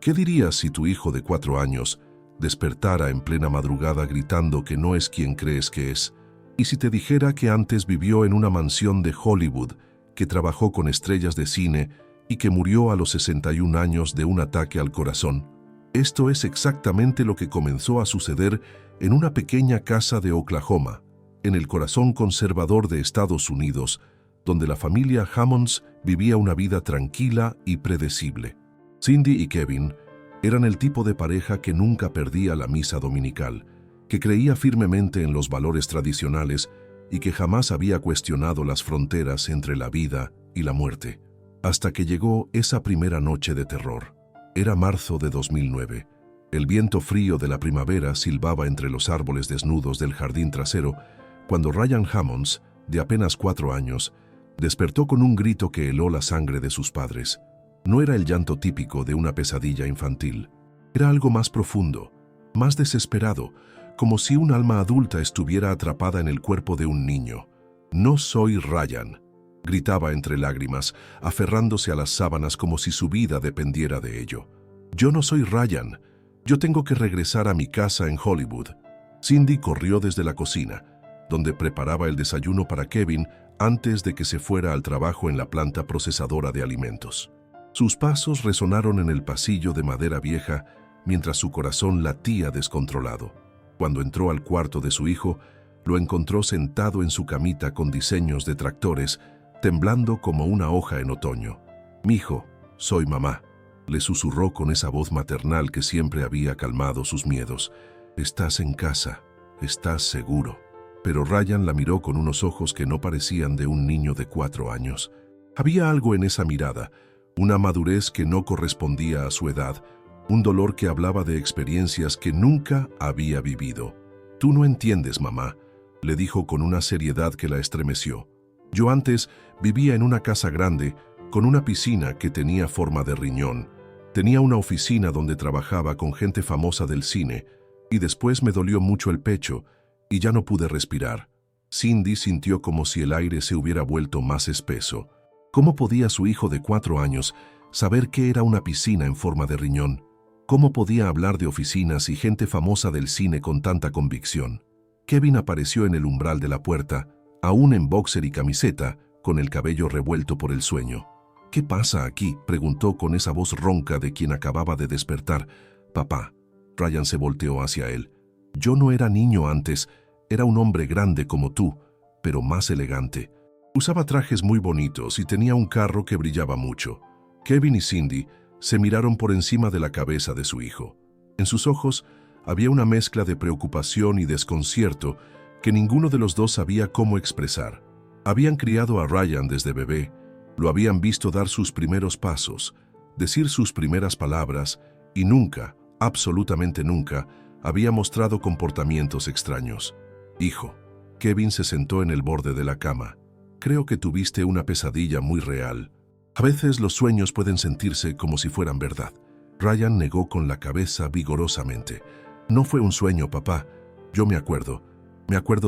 ¿Qué dirías si tu hijo de 4 años despertara en plena madrugada gritando que no es quien crees que es? ¿Y si te dijera que antes vivió en una mansión de Hollywood, que trabajó con estrellas de cine y que murió a los 61 años de un ataque al corazón? Esto es exactamente lo que comenzó a suceder en una pequeña casa de Oklahoma, en el corazón conservador de Estados Unidos, donde la familia Hammonds vivía una vida tranquila y predecible. Cindy y Kevin eran el tipo de pareja que nunca perdía la misa dominical, que creía firmemente en los valores tradicionales y que jamás había cuestionado las fronteras entre la vida y la muerte. Hasta que llegó esa primera noche de terror. Era marzo de 2009. El viento frío de la primavera silbaba entre los árboles desnudos del jardín trasero cuando Ryan Hammonds, de apenas 4 años, despertó con un grito que heló la sangre de sus padres. No era el llanto típico de una pesadilla infantil. Era algo más profundo, más desesperado, como si un alma adulta estuviera atrapada en el cuerpo de un niño. «No soy Ryan», gritaba entre lágrimas, aferrándose a las sábanas como si su vida dependiera de ello. «Yo no soy Ryan. Yo tengo que regresar a mi casa en Hollywood». Cindy corrió desde la cocina, donde preparaba el desayuno para Kevin antes de que se fuera al trabajo en la planta procesadora de alimentos. Sus pasos resonaron en el pasillo de madera vieja mientras su corazón latía descontrolado. Cuando entró al cuarto de su hijo, lo encontró sentado en su camita con diseños de tractores, temblando como una hoja en otoño. «Mijo, soy mamá», le susurró con esa voz maternal que siempre había calmado sus miedos. «Estás en casa, estás seguro». Pero Ryan la miró con unos ojos que no parecían de un niño de 4 años. Había algo en esa mirada, una madurez que no correspondía a su edad, un dolor que hablaba de experiencias que nunca había vivido. «Tú no entiendes, mamá», le dijo con una seriedad que la estremeció. «Yo antes vivía en una casa grande, con una piscina que tenía forma de riñón. Tenía una oficina donde trabajaba con gente famosa del cine, y después me dolió mucho el pecho, y ya no pude respirar». Cindy sintió como si el aire se hubiera vuelto más espeso. ¿Cómo podía su hijo de 4 años saber qué era una piscina en forma de riñón? ¿Cómo podía hablar de oficinas y gente famosa del cine con tanta convicción? Kevin apareció en el umbral de la puerta, aún en boxer y camiseta, con el cabello revuelto por el sueño. «¿Qué pasa aquí?», preguntó con esa voz ronca de quien acababa de despertar. «Papá». Ryan se volteó hacia él. «Yo no era niño antes, era un hombre grande como tú, pero más elegante. Usaba trajes muy bonitos y tenía un carro que brillaba mucho». Kevin y Cindy se miraron por encima de la cabeza de su hijo. En sus ojos había una mezcla de preocupación y desconcierto que ninguno de los dos sabía cómo expresar. Habían criado a Ryan desde bebé, lo habían visto dar sus primeros pasos, decir sus primeras palabras, y nunca, absolutamente nunca, había mostrado comportamientos extraños. «Hijo». Kevin se sentó en el borde de la cama. «Creo que tuviste una pesadilla muy real. A veces los sueños pueden sentirse como si fueran verdad». Ryan negó con la cabeza vigorosamente. «No fue un sueño, papá. Yo me acuerdo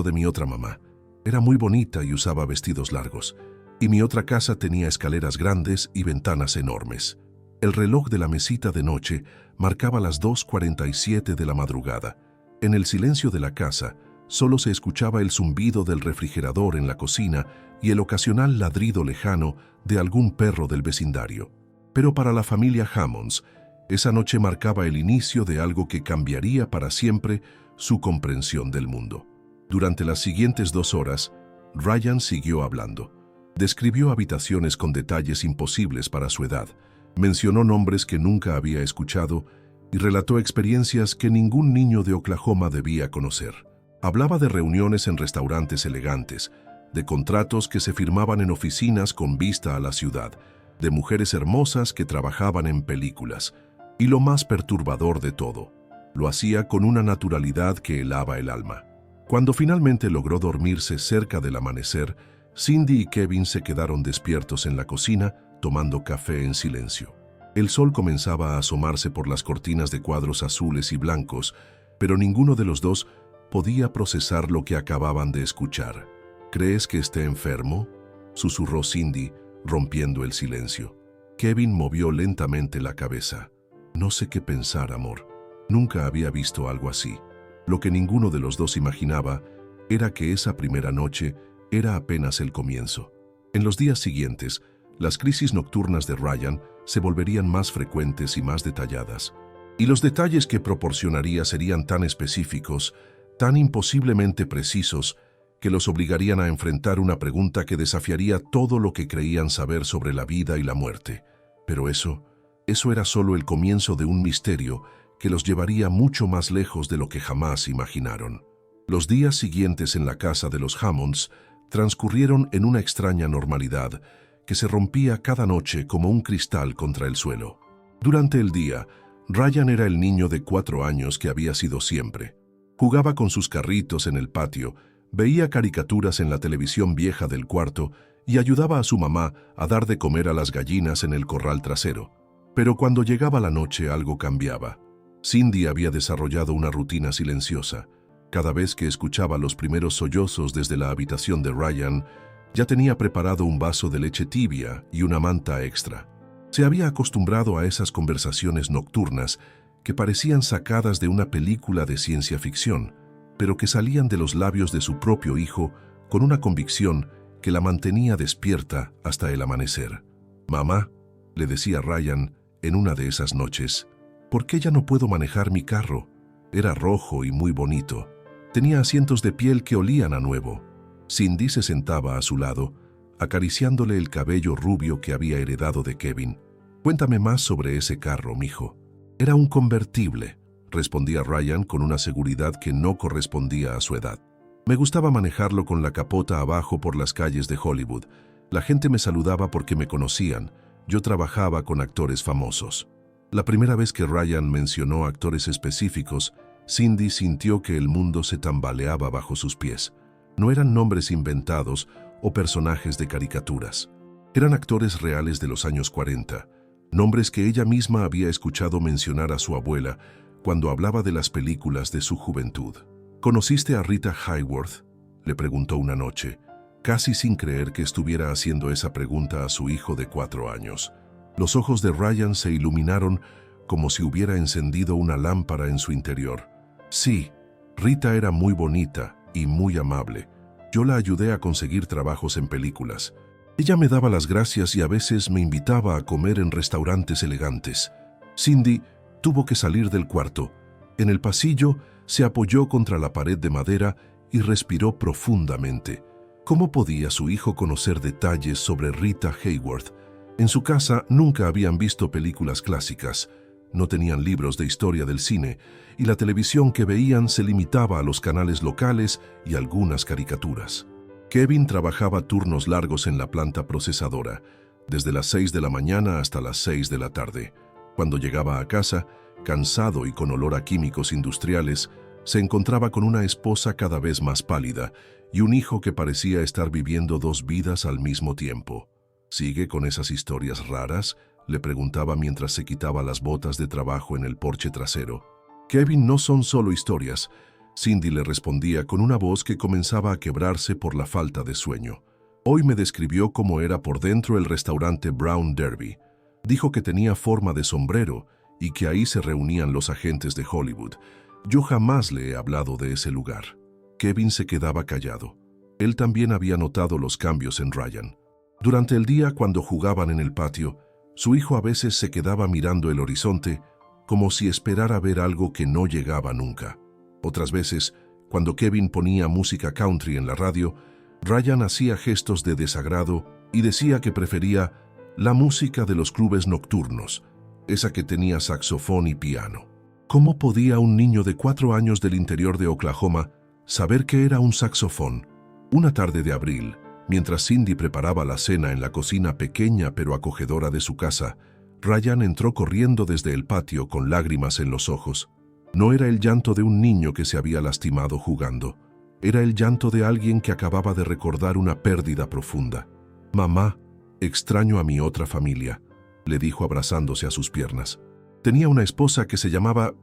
de mi otra mamá. Era muy bonita y usaba vestidos largos. Y mi otra casa tenía escaleras grandes y ventanas enormes». El reloj de la mesita de noche marcaba las 2:47 de la madrugada. En el silencio de la casa, solo se escuchaba el zumbido del refrigerador en la cocina y el ocasional ladrido lejano de algún perro del vecindario. Pero para la familia Hammonds, esa noche marcaba el inicio de algo que cambiaría para siempre su comprensión del mundo. Durante las siguientes 2 horas, Ryan siguió hablando. Describió habitaciones con detalles imposibles para su edad, mencionó nombres que nunca había escuchado y relató experiencias que ningún niño de Oklahoma debía conocer. Hablaba de reuniones en restaurantes elegantes, de contratos que se firmaban en oficinas con vista a la ciudad, de mujeres hermosas que trabajaban en películas, y lo más perturbador de todo, lo hacía con una naturalidad que helaba el alma. Cuando finalmente logró dormirse cerca del amanecer, Cindy y Kevin se quedaron despiertos en la cocina, tomando café en silencio. El sol comenzaba a asomarse por las cortinas de cuadros azules y blancos, pero ninguno de los dos podía procesar lo que acababan de escuchar. «¿Crees que esté enfermo?», susurró Cindy, rompiendo el silencio. Kevin movió lentamente la cabeza. No sé qué pensar, amor. Nunca había visto algo así. Lo que ninguno de los dos imaginaba era que esa primera noche era apenas el comienzo. En los días siguientes, las crisis nocturnas de Ryan se volverían más frecuentes y más detalladas. Y los detalles que proporcionaría serían tan específicos, tan imposiblemente precisos, que los obligarían a enfrentar una pregunta que desafiaría todo lo que creían saber sobre la vida y la muerte. Pero eso era solo el comienzo de un misterio que los llevaría mucho más lejos de lo que jamás imaginaron. Los días siguientes en la casa de los Hammonds transcurrieron en una extraña normalidad que se rompía cada noche como un cristal contra el suelo. Durante el día, Ryan era el niño de 4 años que había sido siempre. Jugaba con sus carritos en el patio, veía caricaturas en la televisión vieja del cuarto y ayudaba a su mamá a dar de comer a las gallinas en el corral trasero. Pero cuando llegaba la noche algo cambiaba. Cindy había desarrollado una rutina silenciosa. Cada vez que escuchaba los primeros sollozos desde la habitación de Ryan, ya tenía preparado un vaso de leche tibia y una manta extra. Se había acostumbrado a esas conversaciones nocturnas que parecían sacadas de una película de ciencia ficción, pero que salían de los labios de su propio hijo con una convicción que la mantenía despierta hasta el amanecer. «Mamá», le decía Ryan en una de esas noches, «¿por qué ya no puedo manejar mi carro?» Era rojo y muy bonito. Tenía asientos de piel que olían a nuevo. Cindy se sentaba a su lado, acariciándole el cabello rubio que había heredado de Kevin. «Cuéntame más sobre ese carro, mijo». «Era un convertible», respondía Ryan con una seguridad que no correspondía a su edad. «Me gustaba manejarlo con la capota abajo por las calles de Hollywood. La gente me saludaba porque me conocían. Yo trabajaba con actores famosos». La primera vez que Ryan mencionó actores específicos, Cindy sintió que el mundo se tambaleaba bajo sus pies. No eran nombres inventados o personajes de caricaturas. Eran actores reales de los años 40, nombres que ella misma había escuchado mencionar a su abuela cuando hablaba de las películas de su juventud. «¿Conociste a Rita Hayworth?», le preguntó una noche, casi sin creer que estuviera haciendo esa pregunta a su hijo de 4 años. Los ojos de Ryan se iluminaron como si hubiera encendido una lámpara en su interior. «Sí, Rita era muy bonita y muy amable. Yo la ayudé a conseguir trabajos en películas. Ella me daba las gracias y a veces me invitaba a comer en restaurantes elegantes». Cindy tuvo que salir del cuarto. En el pasillo se apoyó contra la pared de madera y respiró profundamente. ¿Cómo podía su hijo conocer detalles sobre Rita Hayworth? En su casa nunca habían visto películas clásicas, no tenían libros de historia del cine y la televisión que veían se limitaba a los canales locales y algunas caricaturas. Kevin trabajaba turnos largos en la planta procesadora, desde las 6 de la mañana hasta las 6 de la tarde. Cuando llegaba a casa, cansado y con olor a químicos industriales, se encontraba con una esposa cada vez más pálida y un hijo que parecía estar viviendo 2 vidas al mismo tiempo. «¿Sigue con esas historias raras?», le preguntaba mientras se quitaba las botas de trabajo en el porche trasero. «Kevin, no son solo historias», Cindy le respondía con una voz que comenzaba a quebrarse por la falta de sueño. Hoy me describió cómo era por dentro el restaurante Brown Derby. Dijo que tenía forma de sombrero y que ahí se reunían los agentes de Hollywood. Yo jamás le he hablado de ese lugar. Kevin se quedaba callado. Él también había notado los cambios en Ryan. Durante el día, cuando jugaban en el patio, su hijo a veces se quedaba mirando el horizonte como si esperara ver algo que no llegaba nunca. Otras veces, cuando Kevin ponía música country en la radio, Ryan hacía gestos de desagrado y decía que prefería la música de los clubes nocturnos, esa que tenía saxofón y piano. ¿Cómo podía un niño de 4 años del interior de Oklahoma saber qué era un saxofón? Una tarde de abril, mientras Cindy preparaba la cena en la cocina pequeña pero acogedora de su casa, Ryan entró corriendo desde el patio con lágrimas en los ojos. No era el llanto de un niño que se había lastimado jugando. Era el llanto de alguien que acababa de recordar una pérdida profunda. «Mamá, extraño a mi otra familia», le dijo abrazándose a sus piernas. «Tenía una esposa que se llamaba...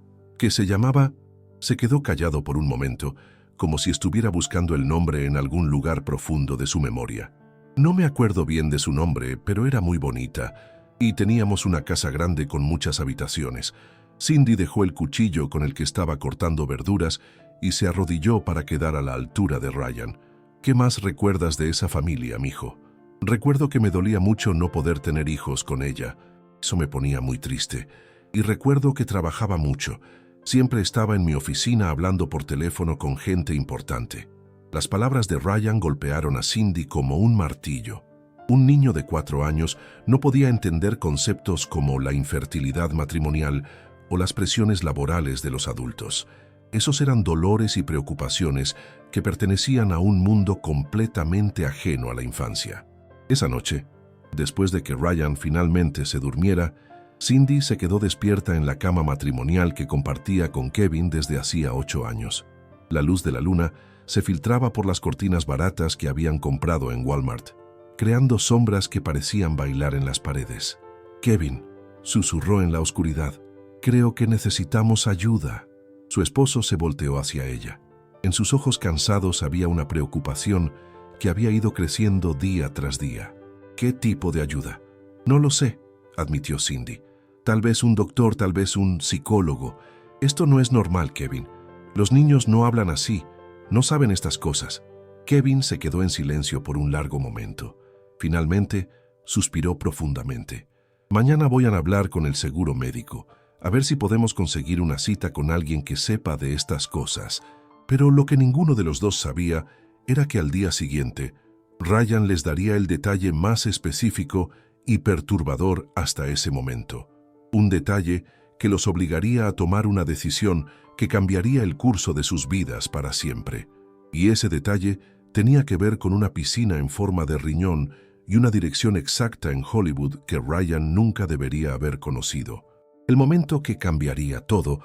Se quedó callado por un momento, como si estuviera buscando el nombre en algún lugar profundo de su memoria. «No me acuerdo bien de su nombre, pero era muy bonita. Y teníamos una casa grande con muchas habitaciones. Cindy dejó el cuchillo con el que estaba cortando verduras y se arrodilló para quedar a la altura de Ryan. ¿Qué más recuerdas de esa familia, mijo? Recuerdo que me dolía mucho no poder tener hijos con ella. Eso me ponía muy triste. Y recuerdo que trabajaba mucho. Siempre estaba en mi oficina hablando por teléfono con gente importante. Las palabras de Ryan golpearon a Cindy como un martillo. Un niño de 4 años no podía entender conceptos como la infertilidad matrimonial o las presiones laborales de los adultos. Esos eran dolores y preocupaciones que pertenecían a un mundo completamente ajeno a la infancia. Esa noche, después de que Ryan finalmente se durmiera, Cindy se quedó despierta en la cama matrimonial que compartía con Kevin desde hacía 8 años. La luz de la luna se filtraba por las cortinas baratas que habían comprado en Walmart, creando sombras que parecían bailar en las paredes. «Kevin», susurró en la oscuridad, «creo que necesitamos ayuda». Su esposo se volteó hacia ella. En sus ojos cansados había una preocupación que había ido creciendo día tras día. «¿Qué tipo de ayuda?» «No lo sé», admitió Cindy. «Tal vez un doctor, tal vez un psicólogo. Esto no es normal, Kevin. Los niños no hablan así, no saben estas cosas». Kevin se quedó en silencio por un largo momento. Finalmente, suspiró profundamente. «Mañana voy a hablar con el seguro médico, a ver si podemos conseguir una cita con alguien que sepa de estas cosas». Pero lo que ninguno de los dos sabía era que al día siguiente, Ryan les daría el detalle más específico y perturbador hasta ese momento. Un detalle que los obligaría a tomar una decisión que cambiaría el curso de sus vidas para siempre. Y ese detalle tenía que ver con una piscina en forma de riñón y una dirección exacta en Hollywood que Ryan nunca debería haber conocido. El momento que cambiaría todo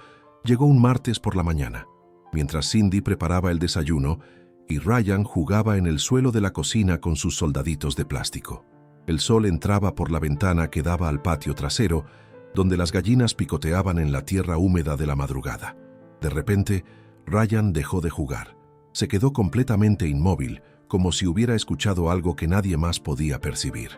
llegó un martes por la mañana, mientras Cindy preparaba el desayuno y Ryan jugaba en el suelo de la cocina con sus soldaditos de plástico. El sol entraba por la ventana que daba al patio trasero, donde las gallinas picoteaban en la tierra húmeda de la madrugada. De repente, Ryan dejó de jugar. Se quedó completamente inmóvil, como si hubiera escuchado algo que nadie más podía percibir.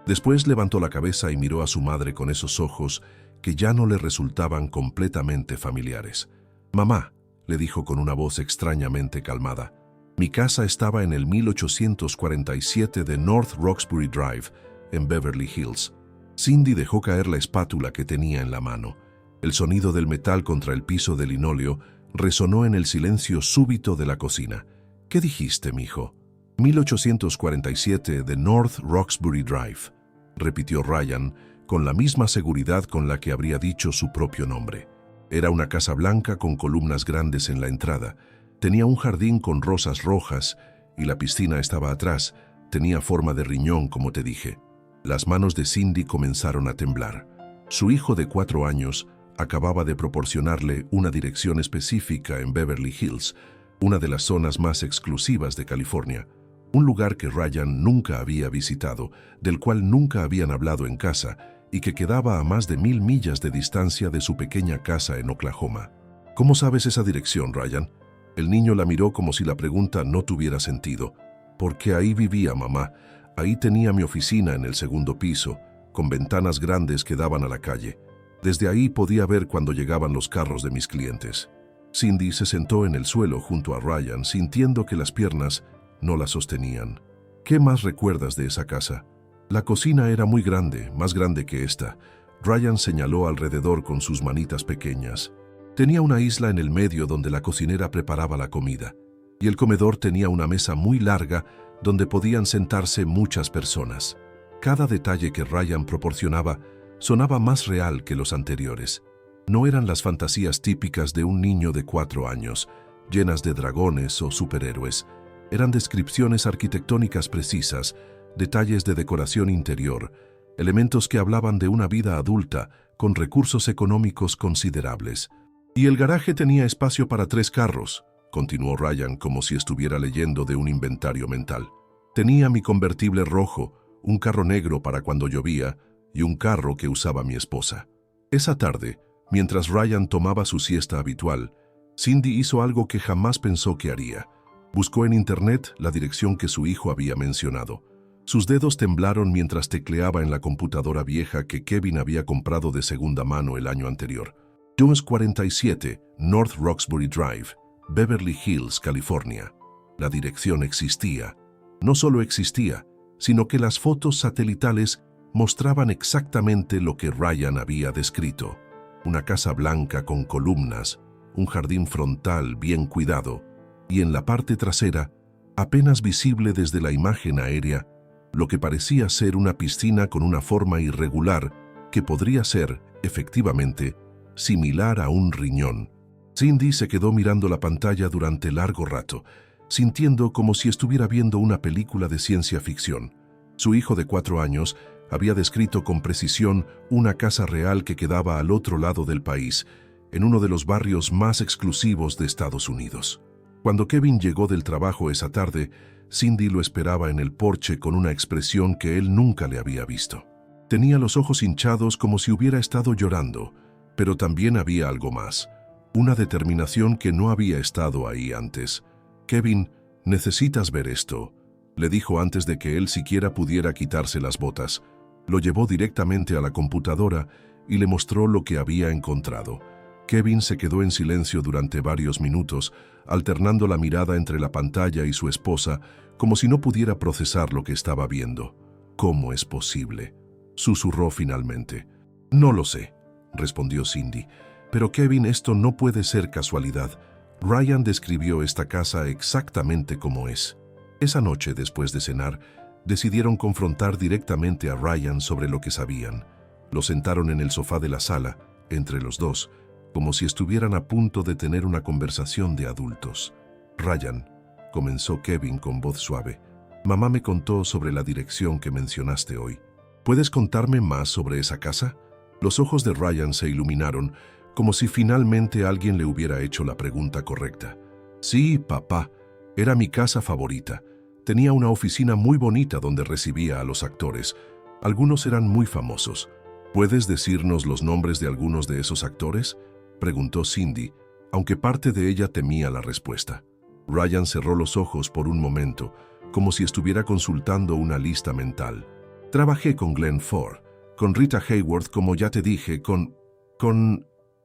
Después levantó la cabeza y miró a su madre con esos ojos que ya no le resultaban completamente familiares. «Mamá», le dijo con una voz extrañamente calmada. «Mi casa estaba en el 1847 de North Roxbury Drive, en Beverly Hills». Cindy dejó caer la espátula que tenía en la mano. El sonido del metal contra el piso de linóleo resonó en el silencio súbito de la cocina. «¿Qué dijiste, mijo?» 1847 de North Roxbury Drive, repitió Ryan con la misma seguridad con la que habría dicho su propio nombre. Era una casa blanca con columnas grandes en la entrada. Tenía un jardín con rosas rojas y la piscina estaba atrás. Tenía forma de riñón, como te dije. Las manos de Cindy comenzaron a temblar. Su hijo de 4 años acababa de proporcionarle una dirección específica en Beverly Hills, una de las zonas más exclusivas de California. Un lugar que Ryan nunca había visitado, del cual nunca habían hablado en casa y que quedaba a más de 1000 millas de distancia de su pequeña casa en Oklahoma. «¿Cómo sabes esa dirección, Ryan?» El niño la miró como si la pregunta no tuviera sentido. «Porque ahí vivía, mamá. Ahí tenía mi oficina en el segundo piso, con ventanas grandes que daban a la calle. Desde ahí podía ver cuando llegaban los carros de mis clientes». Cindy se sentó en el suelo junto a Ryan, sintiendo que las piernas no la sostenían. «¿Qué más recuerdas de esa casa?» «La cocina era muy grande, más grande que esta». Ryan señaló alrededor con sus manitas pequeñas. Tenía una isla en el medio donde la cocinera preparaba la comida, y el comedor tenía una mesa muy larga donde podían sentarse muchas personas. Cada detalle que Ryan proporcionaba sonaba más real que los anteriores. No eran las fantasías típicas de un niño de 4 años, llenas de dragones o superhéroes. Eran descripciones arquitectónicas precisas, detalles de decoración interior, elementos que hablaban de una vida adulta con recursos económicos considerables. «Y el garaje tenía espacio para 3 carros», continuó Ryan como si estuviera leyendo de un inventario mental. «Tenía mi convertible rojo, un carro negro para cuando llovía y un carro que usaba mi esposa». Esa tarde, mientras Ryan tomaba su siesta habitual, Cindy hizo algo que jamás pensó que haría. Buscó en internet la dirección que su hijo había mencionado. Sus dedos temblaron mientras tecleaba en la computadora vieja que Kevin había comprado de segunda mano el año anterior. 247 North Roxbury Drive, Beverly Hills, California. La dirección existía. No solo existía, sino que las fotos satelitales mostraban exactamente lo que Ryan había descrito. Una casa blanca con columnas, un jardín frontal bien cuidado, y en la parte trasera, apenas visible desde la imagen aérea, lo que parecía ser una piscina con una forma irregular que podría ser, efectivamente, similar a un riñón. Cindy se quedó mirando la pantalla durante largo rato, sintiendo como si estuviera viendo una película de ciencia ficción. Su hijo de 4 años había descrito con precisión una casa real que quedaba al otro lado del país, en uno de los barrios más exclusivos de Estados Unidos. Cuando Kevin llegó del trabajo esa tarde, Cindy lo esperaba en el porche con una expresión que él nunca le había visto. Tenía los ojos hinchados como si hubiera estado llorando, pero también había algo más, una determinación que no había estado ahí antes. «Kevin, necesitas ver esto», le dijo antes de que él siquiera pudiera quitarse las botas. Lo llevó directamente a la computadora y le mostró lo que había encontrado. Kevin se quedó en silencio durante varios minutos, alternando la mirada entre la pantalla y su esposa, como si no pudiera procesar lo que estaba viendo. «¿Cómo es posible?», susurró finalmente. «No lo sé», respondió Cindy. «Pero Kevin, esto no puede ser casualidad. Ryan describió esta casa exactamente como es». Esa noche, después de cenar, decidieron confrontar directamente a Ryan sobre lo que sabían. Lo sentaron en el sofá de la sala, entre los dos, como si estuvieran a punto de tener una conversación de adultos. «Ryan», comenzó Kevin con voz suave, «mamá me contó sobre la dirección que mencionaste hoy. ¿Puedes contarme más sobre esa casa?». Los ojos de Ryan se iluminaron, como si finalmente alguien le hubiera hecho la pregunta correcta. «Sí, papá, era mi casa favorita. Tenía una oficina muy bonita donde recibía a los actores. Algunos eran muy famosos. ¿Puedes decirnos los nombres de algunos de esos actores?», preguntó Cindy, aunque parte de ella temía la respuesta. Ryan cerró los ojos por un momento, como si estuviera consultando una lista mental. «Trabajé con Glenn Ford, con Rita Hayworth, como ya te dije, con...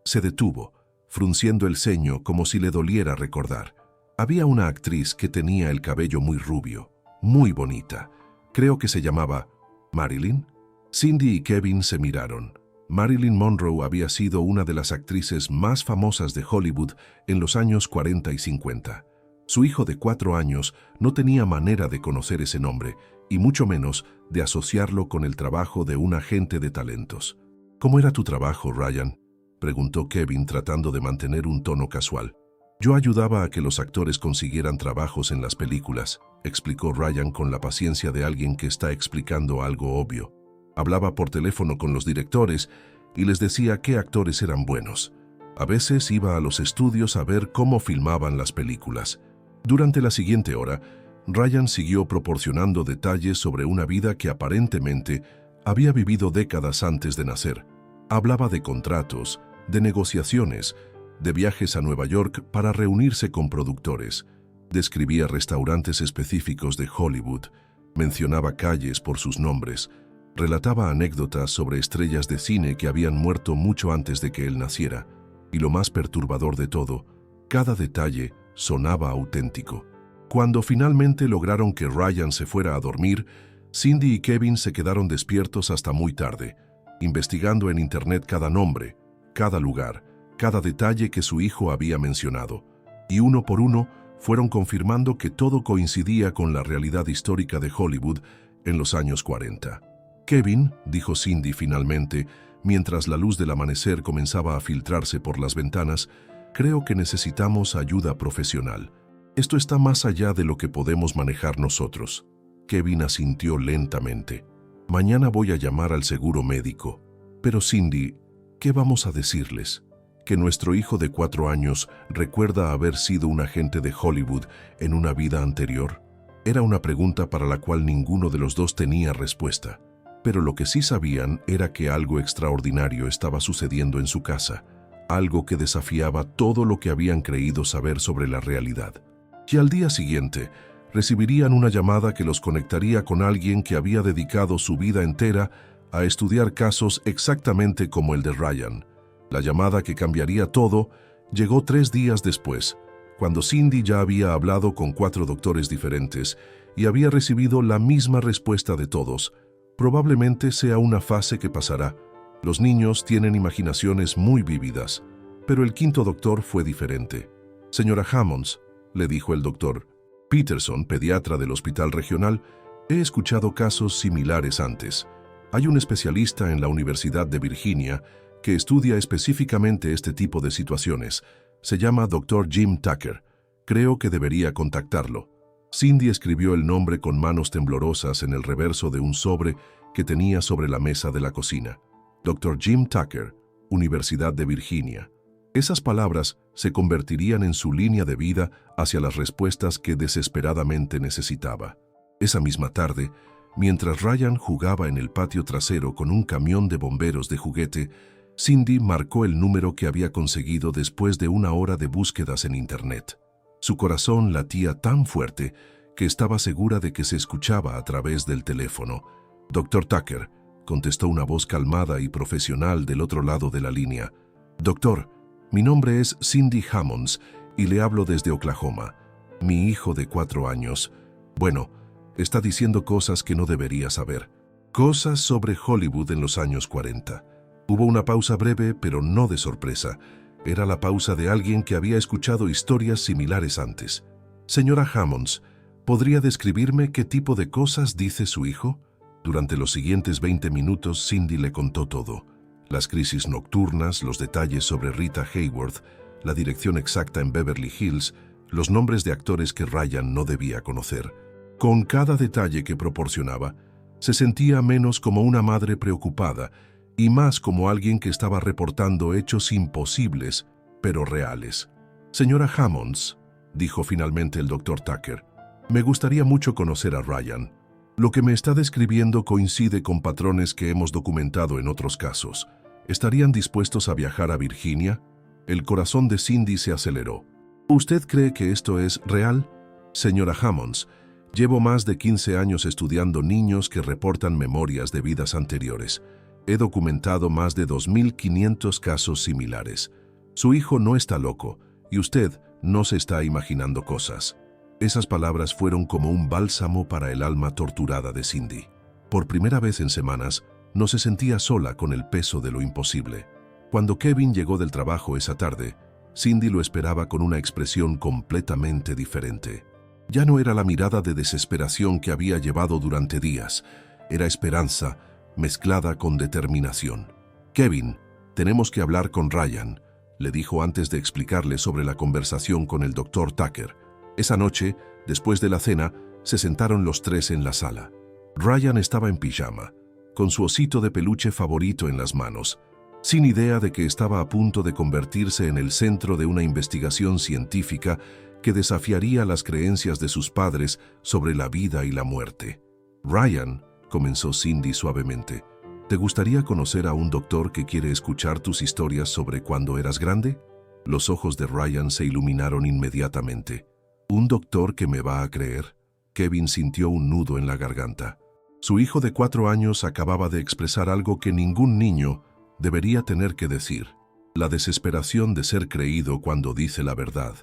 Se detuvo, frunciendo el ceño como si le doliera recordar. Había una actriz que tenía el cabello muy rubio, muy bonita. Creo que se llamaba Marilyn». Cindy y Kevin se miraron. Marilyn Monroe había sido una de las actrices más famosas de Hollywood en los años 40 y 50. Su hijo de 4 años no tenía manera de conocer ese nombre, y mucho menos de asociarlo con el trabajo de un agente de talentos. «¿Cómo era tu trabajo, Ryan?», preguntó Kevin tratando de mantener un tono casual. «Yo ayudaba a que los actores consiguieran trabajos en las películas», explicó Ryan con la paciencia de alguien que está explicando algo obvio. «Hablaba por teléfono con los directores y les decía qué actores eran buenos. A veces iba a los estudios a ver cómo filmaban las películas». Durante la siguiente hora, Ryan siguió proporcionando detalles sobre una vida que aparentemente había vivido décadas antes de nacer. Hablaba de contratos, de negociaciones, de viajes a Nueva York para reunirse con productores. Describía restaurantes específicos de Hollywood, mencionaba calles por sus nombres, relataba anécdotas sobre estrellas de cine que habían muerto mucho antes de que él naciera, y lo más perturbador de todo, cada detalle sonaba auténtico. Cuando finalmente lograron que Ryan se fuera a dormir, Cindy y Kevin se quedaron despiertos hasta muy tarde, investigando en internet cada nombre, cada lugar, cada detalle que su hijo había mencionado, y uno por uno fueron confirmando que todo coincidía con la realidad histórica de Hollywood en los años 40. «Kevin», dijo Cindy finalmente, mientras la luz del amanecer comenzaba a filtrarse por las ventanas, «creo que necesitamos ayuda profesional. Esto está más allá de lo que podemos manejar nosotros». Kevin asintió lentamente. «Mañana voy a llamar al seguro médico». «Pero Cindy, ¿qué vamos a decirles? ¿Que nuestro hijo de 4 años recuerda haber sido un agente de Hollywood en una vida anterior?» Era una pregunta para la cual ninguno de los dos tenía respuesta. Pero lo que sí sabían era que algo extraordinario estaba sucediendo en su casa, algo que desafiaba todo lo que habían creído saber sobre la realidad. Y al día siguiente, recibirían una llamada que los conectaría con alguien que había dedicado su vida entera a estudiar casos exactamente como el de Ryan. La llamada que cambiaría todo llegó 3 días después, cuando Cindy ya había hablado con 4 doctores diferentes y había recibido la misma respuesta de todos. Probablemente sea una fase que pasará. Los niños tienen imaginaciones muy vívidas, pero el 5.º doctor fue diferente. Señora Hammonds, le dijo el doctor Peterson, pediatra del hospital regional, he escuchado casos similares antes. Hay un especialista en la Universidad de Virginia que estudia específicamente este tipo de situaciones. Se llama Dr. Jim Tucker. Creo que debería contactarlo. Cindy escribió el nombre con manos temblorosas en el reverso de un sobre que tenía sobre la mesa de la cocina. Dr. Jim Tucker, Universidad de Virginia. Esas palabras se convertirían en su línea de vida hacia las respuestas que desesperadamente necesitaba. Esa misma tarde, mientras Ryan jugaba en el patio trasero con un camión de bomberos de juguete, Cindy marcó el número que había conseguido después de 1 hora de búsquedas en Internet. Su corazón latía tan fuerte que estaba segura de que se escuchaba a través del teléfono. «Dr. Tucker», contestó una voz calmada y profesional del otro lado de la línea. «Doctor, mi nombre es Cindy Hammonds y le hablo desde Oklahoma. Mi hijo de 4 años, bueno, está diciendo cosas que no debería saber. Cosas sobre Hollywood en los años 40. Hubo una pausa breve, pero no de sorpresa. Era la pausa de alguien que había escuchado historias similares antes. Señora Hammonds, ¿podría describirme qué tipo de cosas dice su hijo?» Durante los siguientes 20 minutos, Cindy le contó todo. Las crisis nocturnas, los detalles sobre Rita Hayworth, la dirección exacta en Beverly Hills, los nombres de actores que Ryan no debía conocer. Con cada detalle que proporcionaba, se sentía menos como una madre preocupada y más como alguien que estaba reportando hechos imposibles, pero reales. «Señora Hammonds», dijo finalmente el Dr. Tucker, «me gustaría mucho conocer a Ryan. Lo que me está describiendo coincide con patrones que hemos documentado en otros casos. ¿Estarían dispuestos a viajar a Virginia?» El corazón de Cindy se aceleró. «¿Usted cree que esto es real?» «Señora Hammonds, llevo más de 15 años estudiando niños que reportan memorias de vidas anteriores. He documentado más de 2.500 casos similares. Su hijo no está loco y usted no se está imaginando cosas». Esas palabras fueron como un bálsamo para el alma torturada de Cindy. Por primera vez en semanas, no se sentía sola con el peso de lo imposible. Cuando Kevin llegó del trabajo esa tarde, Cindy lo esperaba con una expresión completamente diferente. Ya no era la mirada de desesperación que había llevado durante días, era esperanza mezclada con determinación. «Kevin, tenemos que hablar con Ryan», le dijo antes de explicarle sobre la conversación con el Dr. Tucker. Esa noche, después de la cena, se sentaron los 3 en la sala. Ryan estaba en pijama, con su osito de peluche favorito en las manos, sin idea de que estaba a punto de convertirse en el centro de una investigación científica que desafiaría las creencias de sus padres sobre la vida y la muerte. «Ryan», comenzó Cindy suavemente, «¿te gustaría conocer a un doctor que quiere escuchar tus historias sobre cuando eras grande?» Los ojos de Ryan se iluminaron inmediatamente. «¿Un doctor que me va a creer?» Kevin sintió un nudo en la garganta. Su hijo de 4 años acababa de expresar algo que ningún niño debería tener que decir: la desesperación de ser creído cuando dice la verdad.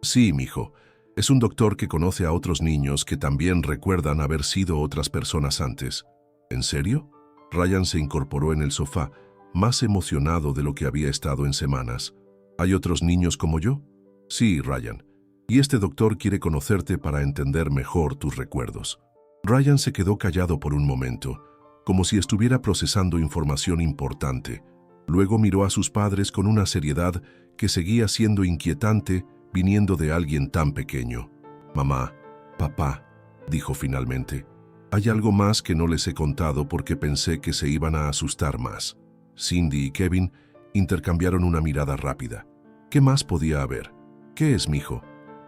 «Sí, mijo, es un doctor que conoce a otros niños que también recuerdan haber sido otras personas antes». «¿En serio?» Ryan se incorporó en el sofá, más emocionado de lo que había estado en semanas. «¿Hay otros niños como yo?» «Sí, Ryan. Y este doctor quiere conocerte para entender mejor tus recuerdos». Ryan se quedó callado por un momento, como si estuviera procesando información importante. Luego miró a sus padres con una seriedad que seguía siendo inquietante viniendo de alguien tan pequeño. «Mamá, papá», dijo finalmente, «hay algo más que no les he contado porque pensé que se iban a asustar más». Cindy y Kevin intercambiaron una mirada rápida. ¿Qué más podía haber? «¿Qué es, mijo?»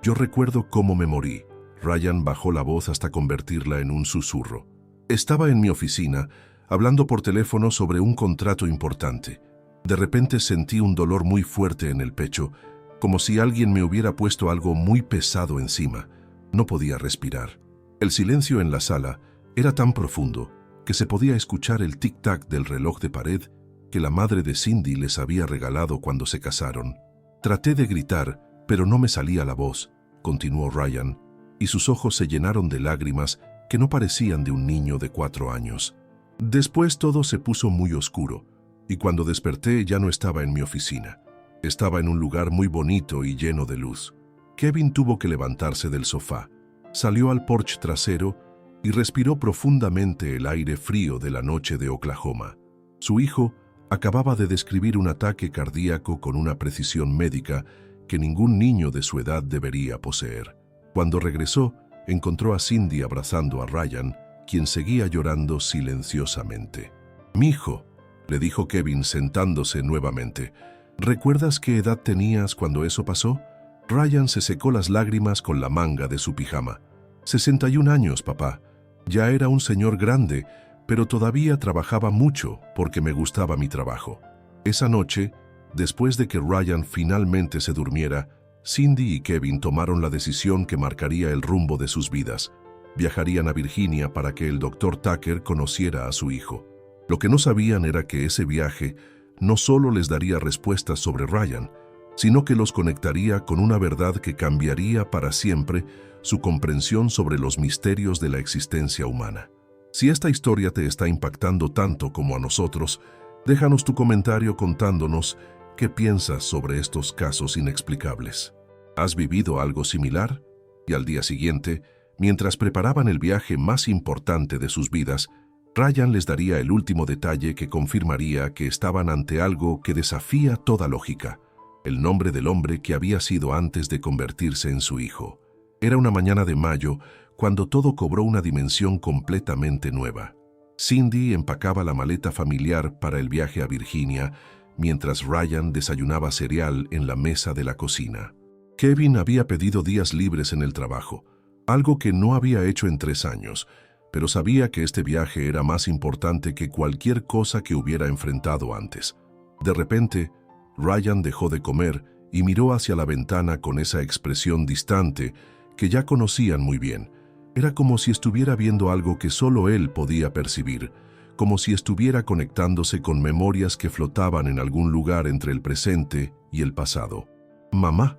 «Yo recuerdo cómo me morí». Ryan bajó la voz hasta convertirla en un susurro. «Estaba en mi oficina, hablando por teléfono sobre un contrato importante. De repente sentí un dolor muy fuerte en el pecho, como si alguien me hubiera puesto algo muy pesado encima. No podía respirar. El silencio en la sala era tan profundo que se podía escuchar el tic-tac del reloj de pared que la madre de Cindy les había regalado cuando se casaron. Traté de gritar, pero no me salía la voz, continuó Ryan, y sus ojos se llenaron de lágrimas que no parecían de un niño de 4 años. Después todo se puso muy oscuro, y cuando desperté ya no estaba en mi oficina. Estaba en un lugar muy bonito y lleno de luz. Kevin tuvo que levantarse del sofá, salió al porche trasero y respiró profundamente el aire frío de la noche de Oklahoma. Su hijo acababa de describir un ataque cardíaco con una precisión médica que ningún niño de su edad debería poseer. Cuando regresó, encontró a Cindy abrazando a Ryan, quien seguía llorando silenciosamente. «Mijo», le dijo Kevin sentándose nuevamente, «¿recuerdas qué edad tenías cuando eso pasó?» Ryan se secó las lágrimas con la manga de su pijama. «61 años, papá. Ya era un señor grande, pero todavía trabajaba mucho porque me gustaba mi trabajo». Esa noche, después de que Ryan finalmente se durmiera, Cindy y Kevin tomaron la decisión que marcaría el rumbo de sus vidas. Viajarían a Virginia para que el Dr. Tucker conociera a su hijo. Lo que no sabían era que ese viaje no solo les daría respuestas sobre Ryan, sino que los conectaría con una verdad que cambiaría para siempre su comprensión sobre los misterios de la existencia humana. Si esta historia te está impactando tanto como a nosotros, déjanos tu comentario contándonos qué piensas sobre estos casos inexplicables. ¿Has vivido algo similar? Y al día siguiente, mientras preparaban el viaje más importante de sus vidas, Ryan les daría el último detalle que confirmaría que estaban ante algo que desafía toda lógica: el nombre del hombre que había sido antes de convertirse en su hijo. Era una mañana de mayo cuando todo cobró una dimensión completamente nueva. Cindy empacaba la maleta familiar para el viaje a Virginia, mientras Ryan desayunaba cereal en la mesa de la cocina. Kevin había pedido días libres en el trabajo, algo que no había hecho en 3 años, pero sabía que este viaje era más importante que cualquier cosa que hubiera enfrentado antes. De repente, Ryan dejó de comer y miró hacia la ventana con esa expresión distante que ya conocían muy bien. Era como si estuviera viendo algo que solo él podía percibir, como si estuviera conectándose con memorias que flotaban en algún lugar entre el presente y el pasado. «Mamá»,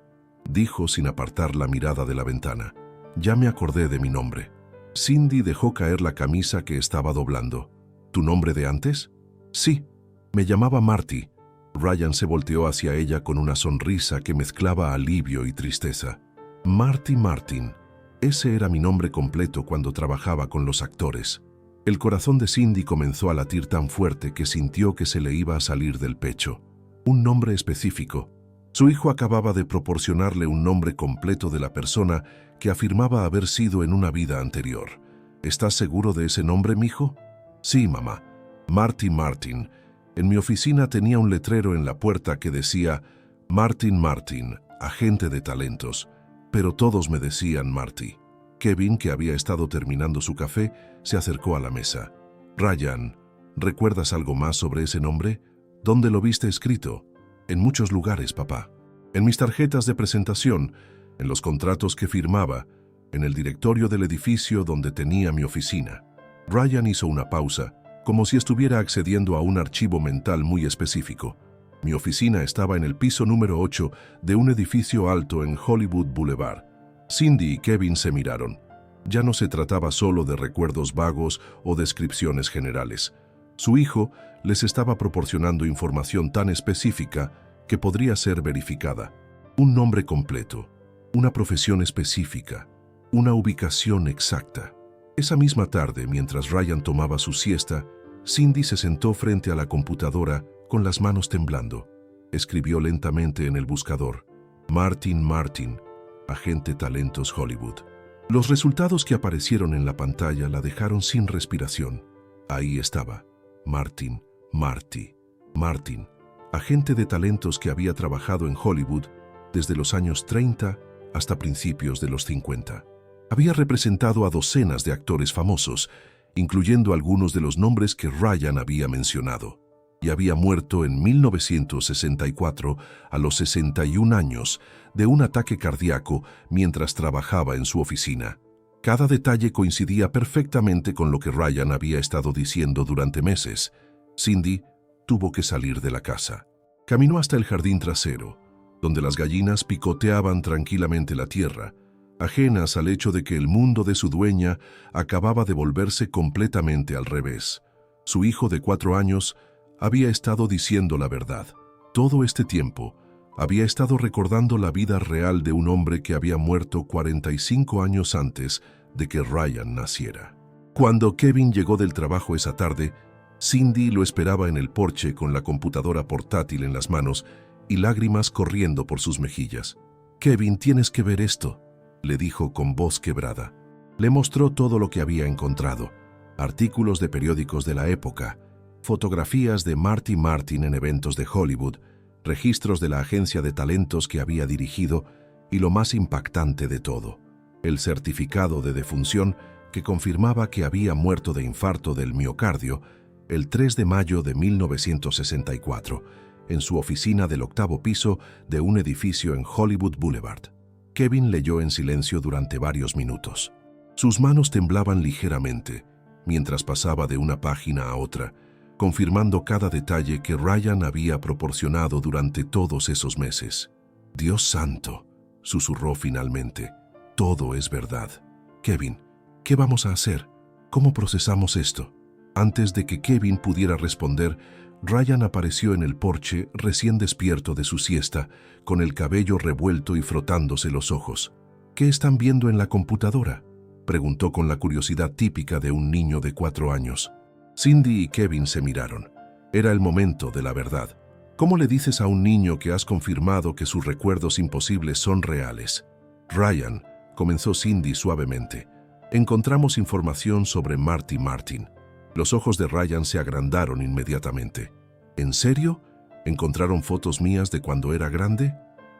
dijo sin apartar la mirada de la ventana, «ya me acordé de mi nombre». Cindy dejó caer la camisa que estaba doblando. «¿Tu nombre de antes?» «Sí, me llamaba Marty». Ryan se volteó hacia ella con una sonrisa que mezclaba alivio y tristeza. «Marty Martin. Ese era mi nombre completo cuando trabajaba con los actores». El corazón de Cindy comenzó a latir tan fuerte que sintió que se le iba a salir del pecho. Un nombre específico. Su hijo acababa de proporcionarle un nombre completo de la persona que afirmaba haber sido en una vida anterior. «¿Estás seguro de ese nombre, mijo?» «Sí, mamá. Marty Martin. En mi oficina tenía un letrero en la puerta que decía Martin Martin, agente de talentos, pero todos me decían Marty». Kevin, que había estado terminando su café, se acercó a la mesa. «Ryan, ¿recuerdas algo más sobre ese nombre? ¿Dónde lo viste escrito?» «En muchos lugares, papá. En mis tarjetas de presentación, en los contratos que firmaba, en el directorio del edificio donde tenía mi oficina». Ryan hizo una pausa, como si estuviera accediendo a un archivo mental muy específico. «Mi oficina estaba en el piso número 8 de un edificio alto en Hollywood Boulevard». Cindy y Kevin se miraron. Ya no se trataba solo de recuerdos vagos o descripciones generales. Su hijo les estaba proporcionando información tan específica que podría ser verificada. Un nombre completo, una profesión específica, una ubicación exacta. Esa misma tarde, mientras Ryan tomaba su siesta, Cindy se sentó frente a la computadora con las manos temblando. Escribió lentamente en el buscador: Martin Martin, agente talentos Hollywood. Los resultados que aparecieron en la pantalla la dejaron sin respiración. Ahí estaba, Martin, Marty, Martin, agente de talentos que había trabajado en Hollywood desde los años 30 hasta principios de los 50. Había representado a docenas de actores famosos, incluyendo algunos de los nombres que Ryan había mencionado. y había muerto en 1964 a los 61 años de un ataque cardíaco mientras trabajaba en su oficina. Cada detalle coincidía perfectamente con lo que Ryan había estado diciendo durante meses. Cindy tuvo que salir de la casa. Caminó hasta el jardín trasero, donde las gallinas picoteaban tranquilamente la tierra, ajenas al hecho de que el mundo de su dueña acababa de volverse completamente al revés. Su hijo de 4 años había estado diciendo la verdad. Todo este tiempo había estado recordando la vida real de un hombre que había muerto 45 años antes de que Ryan naciera. Cuando Kevin llegó del trabajo esa tarde, Cindy lo esperaba en el porche con la computadora portátil en las manos y lágrimas corriendo por sus mejillas. «Kevin, tienes que ver esto», le dijo con voz quebrada. Le mostró todo lo que había encontrado: artículos de periódicos de la época, fotografías de Marty Martin en eventos de Hollywood, registros de la agencia de talentos que había dirigido y lo más impactante de todo, el certificado de defunción que confirmaba que había muerto de infarto del miocardio el 3 de mayo de 1964 en su oficina del 8º piso de un edificio en Hollywood Boulevard. Kevin leyó en silencio durante varios minutos. Sus manos temblaban ligeramente mientras pasaba de una página a otra, confirmando cada detalle que Ryan había proporcionado durante todos esos meses. «Dios santo», susurró finalmente, «todo es verdad. Kevin, ¿qué vamos a hacer? ¿Cómo procesamos esto?» Antes de que Kevin pudiera responder, Ryan apareció en el porche recién despierto de su siesta, con el cabello revuelto y frotándose los ojos. «¿Qué están viendo en la computadora?», preguntó con la curiosidad típica de un niño de 4 años. Cindy y Kevin se miraron. Era el momento de la verdad. ¿Cómo le dices a un niño que has confirmado que sus recuerdos imposibles son reales? «Ryan», comenzó Cindy suavemente, «encontramos información sobre Marty Martin». Los ojos de Ryan se agrandaron inmediatamente. «¿En serio? ¿Encontraron fotos mías de cuando era grande?»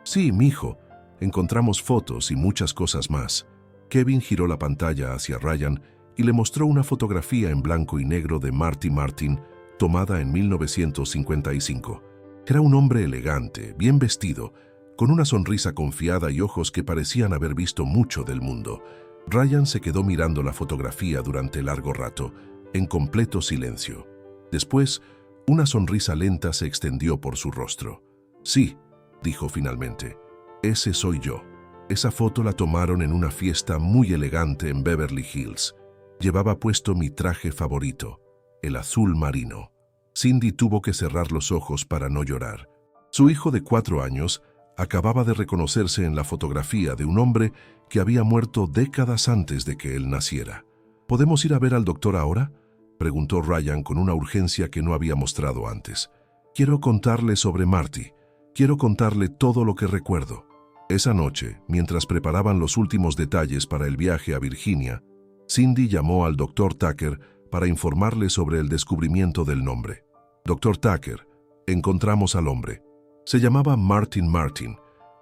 «Sí, mijo. Encontramos fotos y muchas cosas más». Kevin giró la pantalla hacia Ryan y le mostró una fotografía en blanco y negro de Marty Martin tomada en 1955. Era un hombre elegante, bien vestido, con una sonrisa confiada y ojos que parecían haber visto mucho del mundo. Ryan se quedó mirando la fotografía durante largo rato, en completo silencio. Después, una sonrisa lenta se extendió por su rostro. «Sí», dijo finalmente, «ese soy yo». Esa foto la tomaron en una fiesta muy elegante en Beverly Hills. Llevaba puesto mi traje favorito, el azul marino. Cindy tuvo que cerrar los ojos para no llorar. Su hijo de 4 años acababa de reconocerse en la fotografía de un hombre que había muerto décadas antes de que él naciera. «¿Podemos ir a ver al doctor ahora?», preguntó Ryan con una urgencia que no había mostrado antes. «Quiero contarle sobre Marty. Quiero contarle todo lo que recuerdo». Esa noche, mientras preparaban los últimos detalles para el viaje a Virginia, Cindy llamó al Dr. Tucker para informarle sobre el descubrimiento del nombre. «Dr. Tucker, encontramos al hombre. Se llamaba Martin Martin,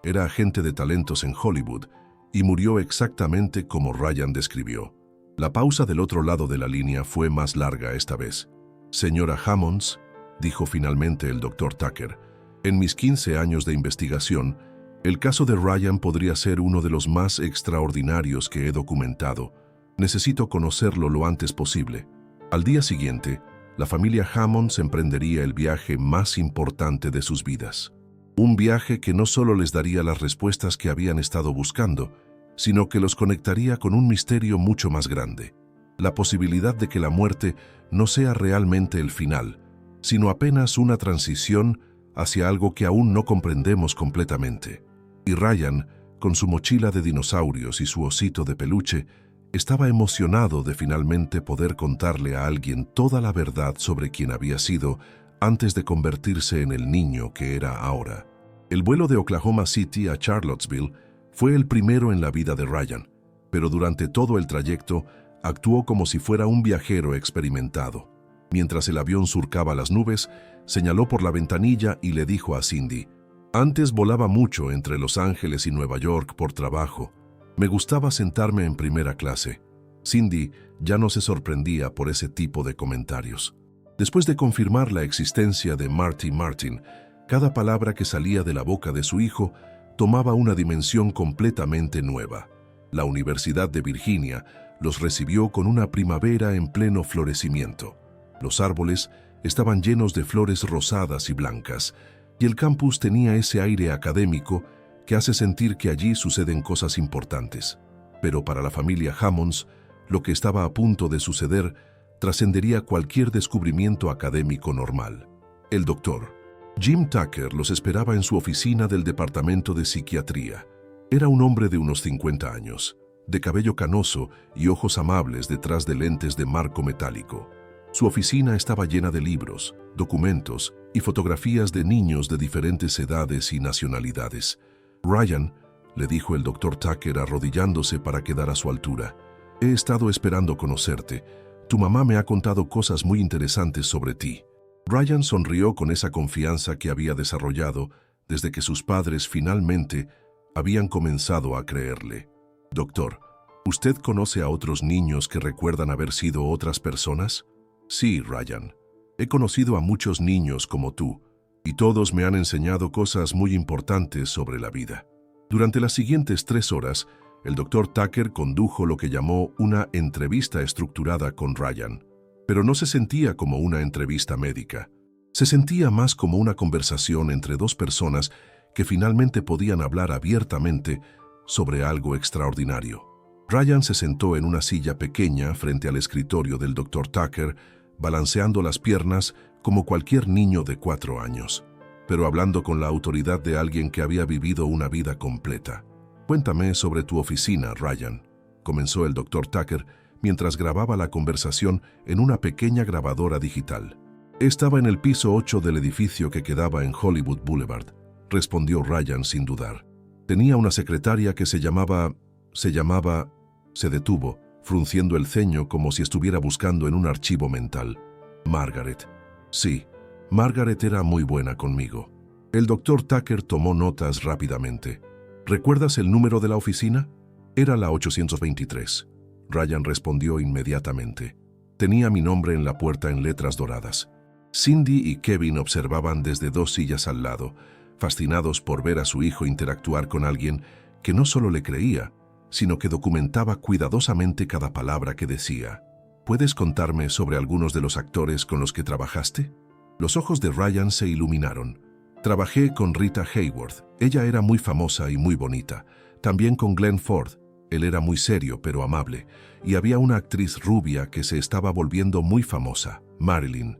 era agente de talentos en Hollywood y murió exactamente como Ryan describió». La pausa del otro lado de la línea fue más larga esta vez. «Señora Hammonds», dijo finalmente el Dr. Tucker, «en mis 15 años de investigación, el caso de Ryan podría ser uno de los más extraordinarios que he documentado. Necesito conocerlo lo antes posible». Al día siguiente, la familia Hammonds emprendería el viaje más importante de sus vidas. Un viaje que no solo les daría las respuestas que habían estado buscando, sino que los conectaría con un misterio mucho más grande: la posibilidad de que la muerte no sea realmente el final, sino apenas una transición hacia algo que aún no comprendemos completamente. Y Ryan, con su mochila de dinosaurios y su osito de peluche, estaba emocionado de finalmente poder contarle a alguien toda la verdad sobre quién había sido antes de convertirse en el niño que era ahora. El vuelo de Oklahoma City a Charlottesville fue el primero en la vida de Ryan, pero durante todo el trayecto actuó como si fuera un viajero experimentado. Mientras el avión surcaba las nubes, señaló por la ventanilla y le dijo a Cindy: «Antes volaba mucho entre Los Ángeles y Nueva York por trabajo. Me gustaba sentarme en primera clase». Cindy ya no se sorprendía por ese tipo de comentarios. Después de confirmar la existencia de Marty Martin, cada palabra que salía de la boca de su hijo tomaba una dimensión completamente nueva. La Universidad de Virginia los recibió con una primavera en pleno florecimiento. Los árboles estaban llenos de flores rosadas y blancas, y el campus tenía ese aire académico que hace sentir que allí suceden cosas importantes. Pero para la familia Hammonds, lo que estaba a punto de suceder trascendería cualquier descubrimiento académico normal. El doctor Jim Tucker los esperaba en su oficina del departamento de psiquiatría. Era un hombre de unos 50 años, de cabello canoso y ojos amables detrás de lentes de marco metálico. Su oficina estaba llena de libros, documentos y fotografías de niños de diferentes edades y nacionalidades. «Ryan», le dijo el doctor Tucker arrodillándose para quedar a su altura, «he estado esperando conocerte. Tu mamá me ha contado cosas muy interesantes sobre ti». Ryan sonrió con esa confianza que había desarrollado desde que sus padres finalmente habían comenzado a creerle. «Doctor, ¿usted conoce a otros niños que recuerdan haber sido otras personas?» «Sí, Ryan. He conocido a muchos niños como tú, y todos me han enseñado cosas muy importantes sobre la vida». Durante las siguientes 3 horas, el doctor Tucker condujo lo que llamó una entrevista estructurada con Ryan. Pero no se sentía como una entrevista médica. Se sentía más como una conversación entre 2 personas que finalmente podían hablar abiertamente sobre algo extraordinario. Ryan se sentó en una silla pequeña frente al escritorio del doctor Tucker, balanceando las piernas como cualquier niño de 4 años, pero hablando con la autoridad de alguien que había vivido una vida completa. «Cuéntame sobre tu oficina, Ryan», comenzó el doctor Tucker mientras grababa la conversación en una pequeña grabadora digital. «Estaba en el piso 8 del edificio que quedaba en Hollywood Boulevard», respondió Ryan sin dudar. «Tenía una secretaria que se llamaba... Se detuvo, frunciendo el ceño como si estuviera buscando en un archivo mental. «Margaret». «Sí, Margaret era muy buena conmigo». El doctor Tucker tomó notas rápidamente. «¿Recuerdas el número de la oficina?» «Era la 823». Ryan respondió inmediatamente. Tenía mi nombre en la puerta en letras doradas. Cindy y Kevin observaban desde 2 sillas al lado, fascinados por ver a su hijo interactuar con alguien que no solo le creía, sino que documentaba cuidadosamente cada palabra que decía. «¿Puedes contarme sobre algunos de los actores con los que trabajaste?» Los ojos de Ryan se iluminaron. «Trabajé con Rita Hayworth. Ella era muy famosa y muy bonita. También con Glenn Ford. Él era muy serio pero amable. Y había una actriz rubia que se estaba volviendo muy famosa, Marilyn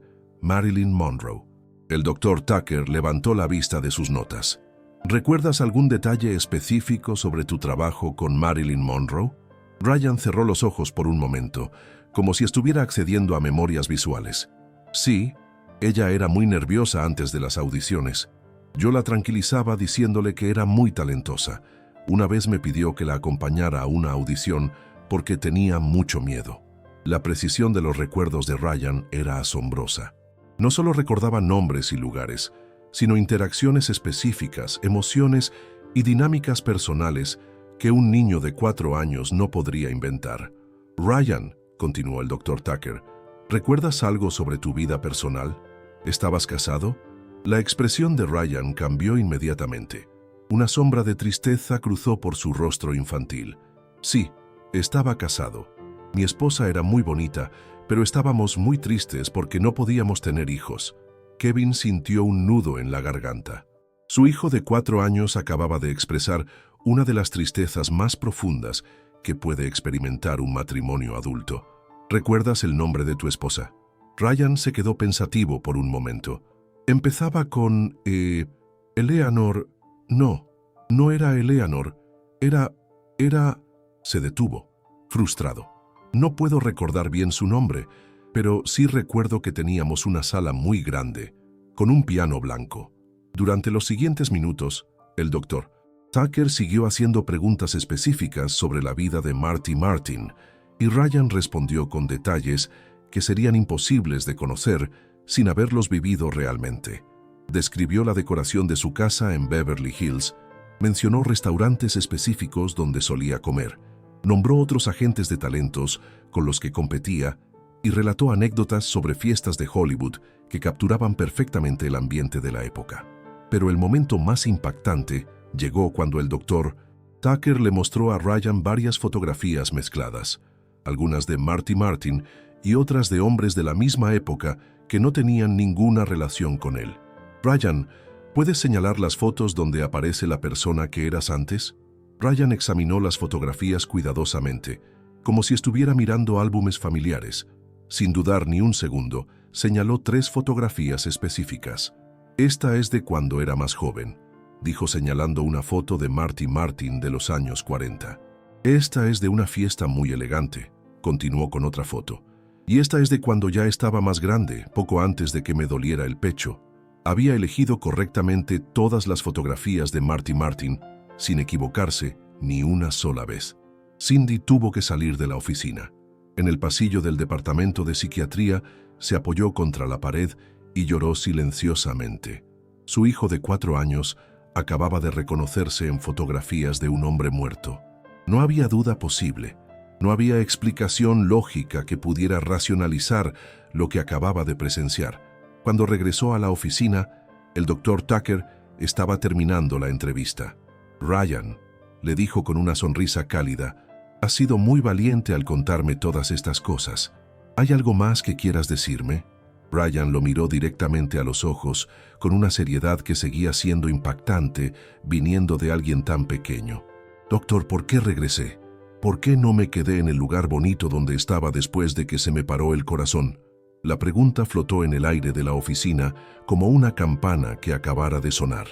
Monroe». El doctor Tucker levantó la vista de sus notas. «¿Recuerdas algún detalle específico sobre tu trabajo con Marilyn Monroe?» Ryan cerró los ojos por un momento, como si estuviera accediendo a memorias visuales. «Sí, ella era muy nerviosa antes de las audiciones. Yo la tranquilizaba diciéndole que era muy talentosa. Una vez me pidió que la acompañara a una audición porque tenía mucho miedo». La precisión de los recuerdos de Ryan era asombrosa. No solo recordaba nombres y lugares, sino interacciones específicas, emociones y dinámicas personales que un niño de 4 años no podría inventar. «Ryan», continuó el doctor Tucker, «¿recuerdas algo sobre tu vida personal? ¿Estabas casado?» La expresión de Ryan cambió inmediatamente. Una sombra de tristeza cruzó por su rostro infantil. «Sí, estaba casado. Mi esposa era muy bonita, pero estábamos muy tristes porque no podíamos tener hijos». Kevin sintió un nudo en la garganta. Su hijo de 4 años acababa de expresar una de las tristezas más profundas que puede experimentar un matrimonio adulto. «¿Recuerdas el nombre de tu esposa?» Ryan se quedó pensativo por un momento. «Empezaba con... Eleanor... No era Eleanor. Era... Se detuvo, frustrado. «No puedo recordar bien su nombre, pero sí recuerdo que teníamos una sala muy grande, con un piano blanco». Durante los siguientes minutos, el doctor Tucker siguió haciendo preguntas específicas sobre la vida de Marty Martin, y Ryan respondió con detalles que serían imposibles de conocer sin haberlos vivido realmente. Describió la decoración de su casa en Beverly Hills, mencionó restaurantes específicos donde solía comer, nombró otros agentes de talentos con los que competía y relató anécdotas sobre fiestas de Hollywood que capturaban perfectamente el ambiente de la época. Pero el momento más impactante llegó cuando el doctor Tucker le mostró a Ryan varias fotografías mezcladas, algunas de Marty Martin y otras de hombres de la misma época que no tenían ninguna relación con él. Ryan, ¿puedes señalar las fotos donde aparece la persona que eras antes? Ryan examinó las fotografías cuidadosamente, como si estuviera mirando álbumes familiares. Sin dudar ni un segundo, señaló 3 fotografías específicas. Esta es de cuando era más joven, dijo señalando una foto de Marty Martin de los años 40. Esta es de una fiesta muy elegante, continuó con otra foto. Y esta es de cuando ya estaba más grande, poco antes de que me doliera el pecho. Había elegido correctamente todas las fotografías de Marty Martin, sin equivocarse ni una sola vez. Cindy tuvo que salir de la oficina. En el pasillo del departamento de psiquiatría se apoyó contra la pared y lloró silenciosamente. Su hijo de 4 años acababa de reconocerse en fotografías de un hombre muerto. No había duda posible. No había explicación lógica que pudiera racionalizar lo que acababa de presenciar. Cuando regresó a la oficina, el doctor Tucker estaba terminando la entrevista. Ryan, le dijo con una sonrisa cálida, has sido muy valiente al contarme todas estas cosas. ¿Hay algo más que quieras decirme? Ryan lo miró directamente a los ojos, con una seriedad que seguía siendo impactante, viniendo de alguien tan pequeño. Doctor, ¿por qué regresé? ¿Por qué no me quedé en el lugar bonito donde estaba después de que se me paró el corazón? La pregunta flotó en el aire de la oficina como una campana que acabara de sonar.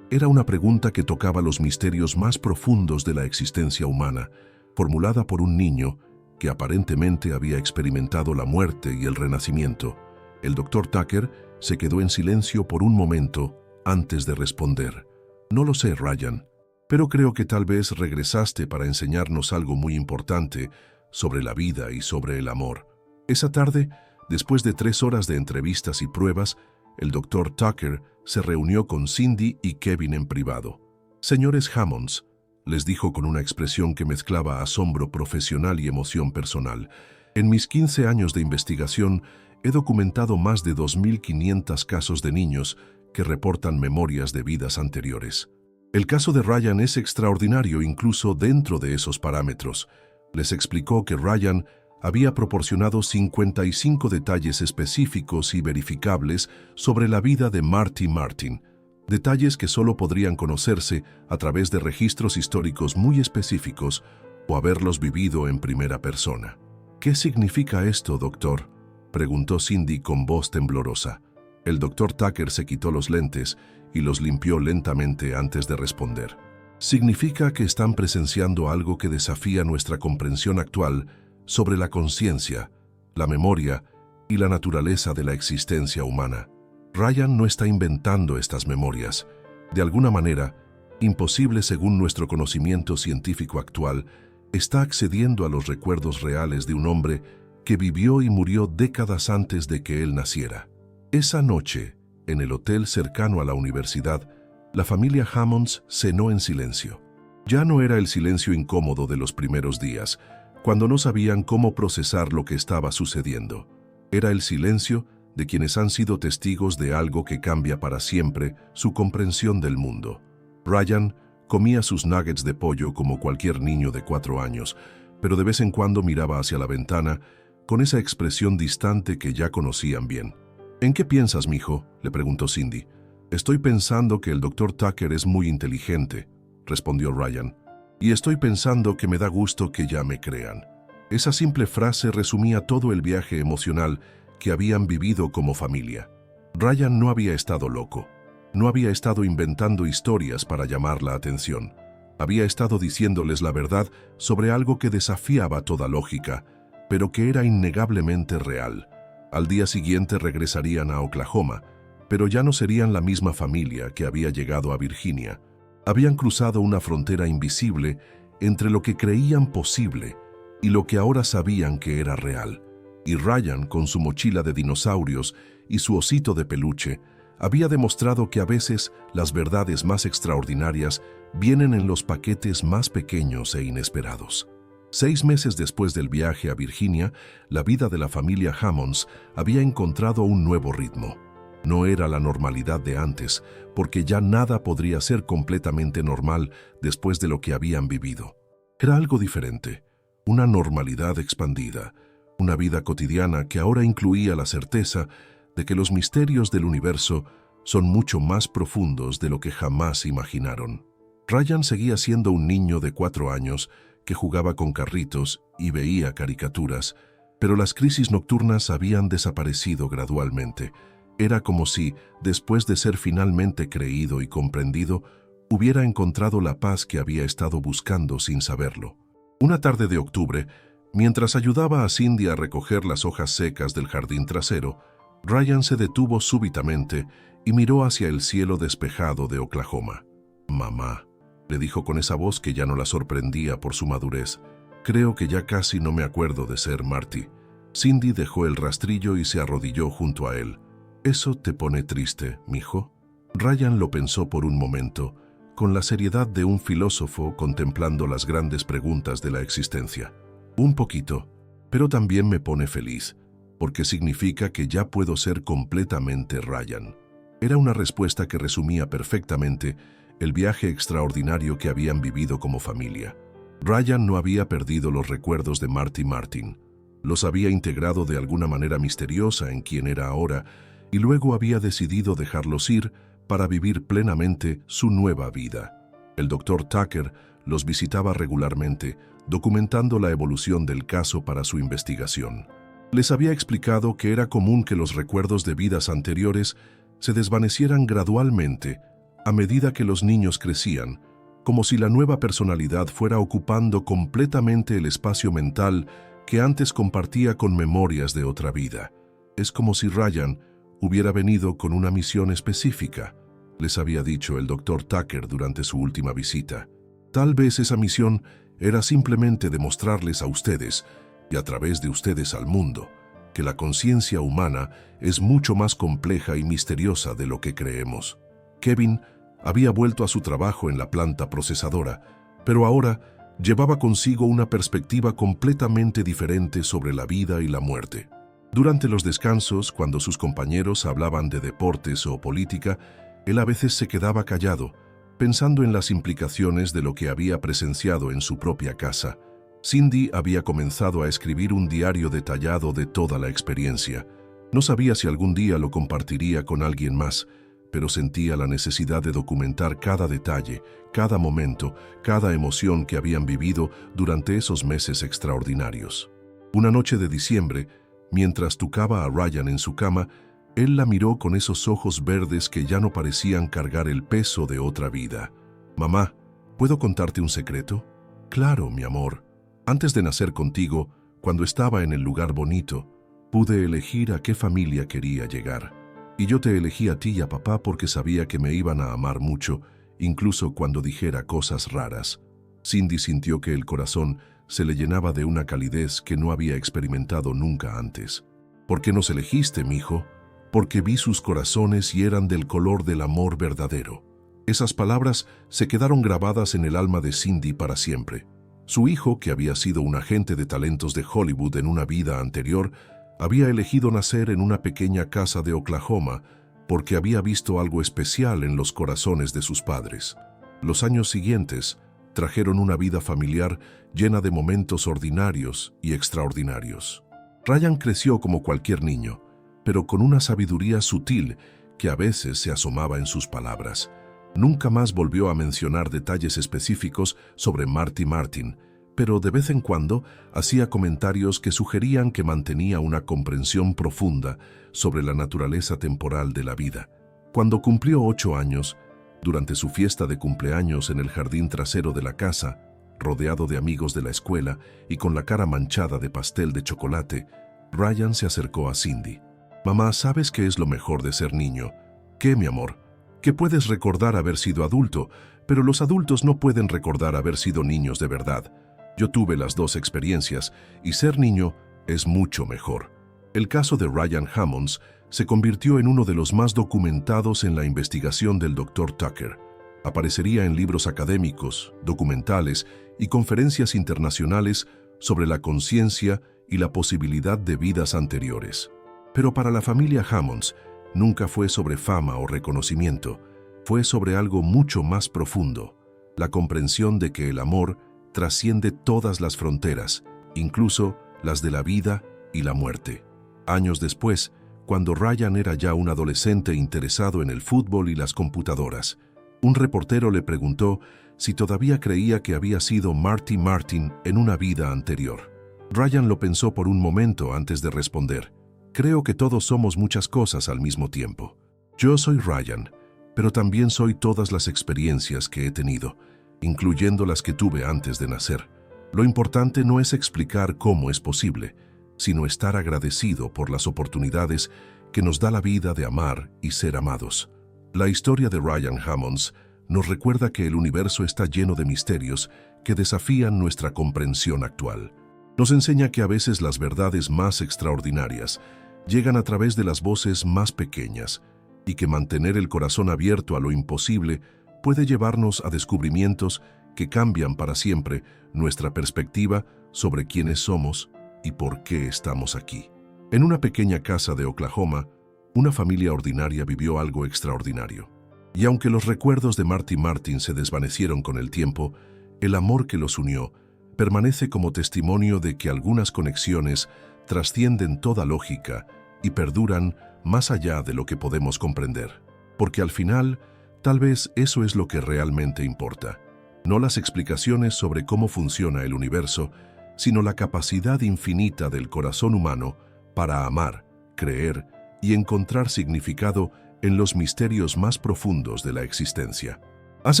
Era una pregunta que tocaba los misterios más profundos de la existencia humana, formulada por un niño que aparentemente había experimentado la muerte y el renacimiento. El doctor Tucker se quedó en silencio por un momento antes de responder. No lo sé, Ryan, pero creo que tal vez regresaste para enseñarnos algo muy importante sobre la vida y sobre el amor. Esa tarde, después de 3 horas de entrevistas y pruebas, el doctor Tucker se reunió con Cindy y Kevin en privado. Señores Hammonds, les dijo con una expresión que mezclaba asombro profesional y emoción personal, en mis 15 años de investigación he documentado más de 2.500 casos de niños que reportan memorias de vidas anteriores. El caso de Ryan es extraordinario incluso dentro de esos parámetros. Les explicó que Ryan había proporcionado 55 detalles específicos y verificables sobre la vida de Marty Martin, detalles que solo podrían conocerse a través de registros históricos muy específicos o haberlos vivido en primera persona. ¿Qué significa esto, doctor?, preguntó Cindy con voz temblorosa. El doctor Tucker se quitó los lentes y los limpió lentamente antes de responder. Significa que están presenciando algo que desafía nuestra comprensión actual sobre la conciencia, la memoria y la naturaleza de la existencia humana. Ryan no está inventando estas memorias. De alguna manera, imposible según nuestro conocimiento científico actual, está accediendo a los recuerdos reales de un hombre que vivió y murió décadas antes de que él naciera. Esa noche, en el hotel cercano a la universidad, la familia Hammonds cenó en silencio. Ya no era el silencio incómodo de los primeros días, cuando no sabían cómo procesar lo que estaba sucediendo. Era el silencio de quienes han sido testigos de algo que cambia para siempre su comprensión del mundo. Ryan comía sus nuggets de pollo como cualquier niño de 4 años, pero de vez en cuando miraba hacia la ventana con esa expresión distante que ya conocían bien. ¿En qué piensas, mijo?, le preguntó Cindy. Estoy pensando que el doctor Tucker es muy inteligente, respondió Ryan. Y estoy pensando que me da gusto que ya me crean. Esa simple frase resumía todo el viaje emocional que habían vivido como familia. Ryan no había estado loco. No había estado inventando historias para llamar la atención. Había estado diciéndoles la verdad sobre algo que desafiaba toda lógica, pero que era innegablemente real. Al día siguiente regresarían a Oklahoma, pero ya no serían la misma familia que había llegado a Virginia. Habían cruzado una frontera invisible entre lo que creían posible y lo que ahora sabían que era real. Y Ryan, con su mochila de dinosaurios y su osito de peluche, había demostrado que a veces las verdades más extraordinarias vienen en los paquetes más pequeños e inesperados. 6 meses después del viaje a Virginia, la vida de la familia Hammonds había encontrado un nuevo ritmo. No era la normalidad de antes, porque ya nada podría ser completamente normal después de lo que habían vivido. Era algo diferente, una normalidad expandida, una vida cotidiana que ahora incluía la certeza de que los misterios del universo son mucho más profundos de lo que jamás imaginaron. Ryan seguía siendo un niño de 4 años que jugaba con carritos y veía caricaturas, pero las crisis nocturnas habían desaparecido gradualmente. Era como si, después de ser finalmente creído y comprendido, hubiera encontrado la paz que había estado buscando sin saberlo. Una tarde de octubre, mientras ayudaba a Cindy a recoger las hojas secas del jardín trasero, Ryan se detuvo súbitamente y miró hacia el cielo despejado de Oklahoma. «Mamá», le dijo con esa voz que ya no la sorprendía por su madurez, «creo que ya casi no me acuerdo de ser Marty». Cindy dejó el rastrillo y se arrodilló junto a él. «¿Eso te pone triste, mijo?» Ryan lo pensó por un momento, con la seriedad de un filósofo contemplando las grandes preguntas de la existencia. «Un poquito, pero también me pone feliz, porque significa que ya puedo ser completamente Ryan». Era una respuesta que resumía perfectamente el viaje extraordinario que habían vivido como familia. Ryan no había perdido los recuerdos de Marty Martin. Los había integrado de alguna manera misteriosa en quien era ahora y luego había decidido dejarlos ir para vivir plenamente su nueva vida. El Dr. Tucker los visitaba regularmente, documentando la evolución del caso para su investigación. Les había explicado que era común que los recuerdos de vidas anteriores se desvanecieran gradualmente a medida que los niños crecían, como si la nueva personalidad fuera ocupando completamente el espacio mental que antes compartía con memorias de otra vida. Es como si Ryan hubiera venido con una misión específica, les había dicho el Dr. Tucker durante su última visita. Tal vez esa misión era simplemente demostrarles a ustedes, y a través de ustedes al mundo, que la conciencia humana es mucho más compleja y misteriosa de lo que creemos. Kevin había vuelto a su trabajo en la planta procesadora, pero ahora llevaba consigo una perspectiva completamente diferente sobre la vida y la muerte. Durante los descansos, cuando sus compañeros hablaban de deportes o política, él a veces se quedaba callado, pensando en las implicaciones de lo que había presenciado en su propia casa. Cindy había comenzado a escribir un diario detallado de toda la experiencia. No sabía si algún día lo compartiría con alguien más, pero sentía la necesidad de documentar cada detalle, cada momento, cada emoción que habían vivido durante esos meses extraordinarios. Una noche de diciembre, mientras tucaba a Ryan en su cama, él la miró con esos ojos verdes que ya no parecían cargar el peso de otra vida. «Mamá, ¿puedo contarte un secreto?» «Claro, mi amor. Antes de nacer contigo, cuando estaba en el lugar bonito, pude elegir a qué familia quería llegar. Y yo te elegí a ti y a papá porque sabía que me iban a amar mucho, incluso cuando dijera cosas raras». Cindy sintió que el corazón se le llenaba de una calidez que no había experimentado nunca antes. «¿Por qué nos elegiste, mijo?» «Porque vi sus corazones y eran del color del amor verdadero». Esas palabras se quedaron grabadas en el alma de Cindy para siempre. Su hijo, que había sido un agente de talentos de Hollywood en una vida anterior, había elegido nacer en una pequeña casa de Oklahoma porque había visto algo especial en los corazones de sus padres. Los años siguientes trajeron una vida familiar llena de momentos ordinarios y extraordinarios. Ryan creció como cualquier niño, pero con una sabiduría sutil que a veces se asomaba en sus palabras. Nunca más volvió a mencionar detalles específicos sobre Marty Martin, pero de vez en cuando hacía comentarios que sugerían que mantenía una comprensión profunda sobre la naturaleza temporal de la vida. Cuando cumplió 8 años, durante su fiesta de cumpleaños en el jardín trasero de la casa, rodeado de amigos de la escuela y con la cara manchada de pastel de chocolate, Ryan se acercó a Cindy. «Mamá, ¿sabes qué es lo mejor de ser niño?» «¿Qué, mi amor?» «Que puedes recordar haber sido adulto, pero los adultos no pueden recordar haber sido niños de verdad. Yo tuve las dos experiencias y ser niño es mucho mejor». El caso de Ryan Hammonds se convirtió en uno de los más documentados en la investigación del Dr. Tucker. Aparecería en libros académicos, documentales y conferencias internacionales sobre la conciencia y la posibilidad de vidas anteriores. Pero para la familia Hammonds nunca fue sobre fama o reconocimiento, fue sobre algo mucho más profundo, la comprensión de que el amor trasciende todas las fronteras, incluso las de la vida y la muerte. Años después, cuando Ryan era ya un adolescente interesado en el fútbol y las computadoras, un reportero le preguntó si todavía creía que había sido Marty Martin en una vida anterior. Ryan lo pensó por un momento antes de responder. Creo que todos somos muchas cosas al mismo tiempo. Yo soy Ryan, pero también soy todas las experiencias que he tenido, incluyendo las que tuve antes de nacer. Lo importante no es explicar cómo es posible, sino estar agradecido por las oportunidades que nos da la vida de amar y ser amados. La historia de Ryan Hammonds nos recuerda que el universo está lleno de misterios que desafían nuestra comprensión actual. Nos enseña que a veces las verdades más extraordinarias llegan a través de las voces más pequeñas y que mantener el corazón abierto a lo imposible puede llevarnos a descubrimientos que cambian para siempre nuestra perspectiva sobre quiénes somos y por qué estamos aquí. En una pequeña casa de Oklahoma, una familia ordinaria vivió algo extraordinario. Y aunque los recuerdos de Marty Martin se desvanecieron con el tiempo, el amor que los unió permanece como testimonio de que algunas conexiones trascienden toda lógica y perduran más allá de lo que podemos comprender. Porque al final, tal vez eso es lo que realmente importa. No las explicaciones sobre cómo funciona el universo, sino la capacidad infinita del corazón humano para amar, creer y encontrar significado en los misterios más profundos de la existencia. ¿Has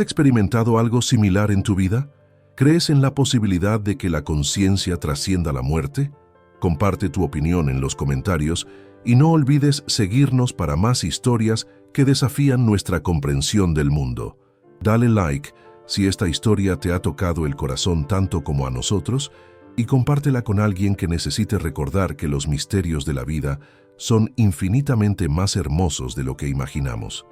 experimentado algo similar en tu vida? ¿Crees en la posibilidad de que la conciencia trascienda la muerte? Comparte tu opinión en los comentarios y no olvides seguirnos para más historias que desafían nuestra comprensión del mundo. Dale like si esta historia te ha tocado el corazón tanto como a nosotros y compártela con alguien que necesite recordar que los misterios de la vida son infinitamente más hermosos de lo que imaginamos.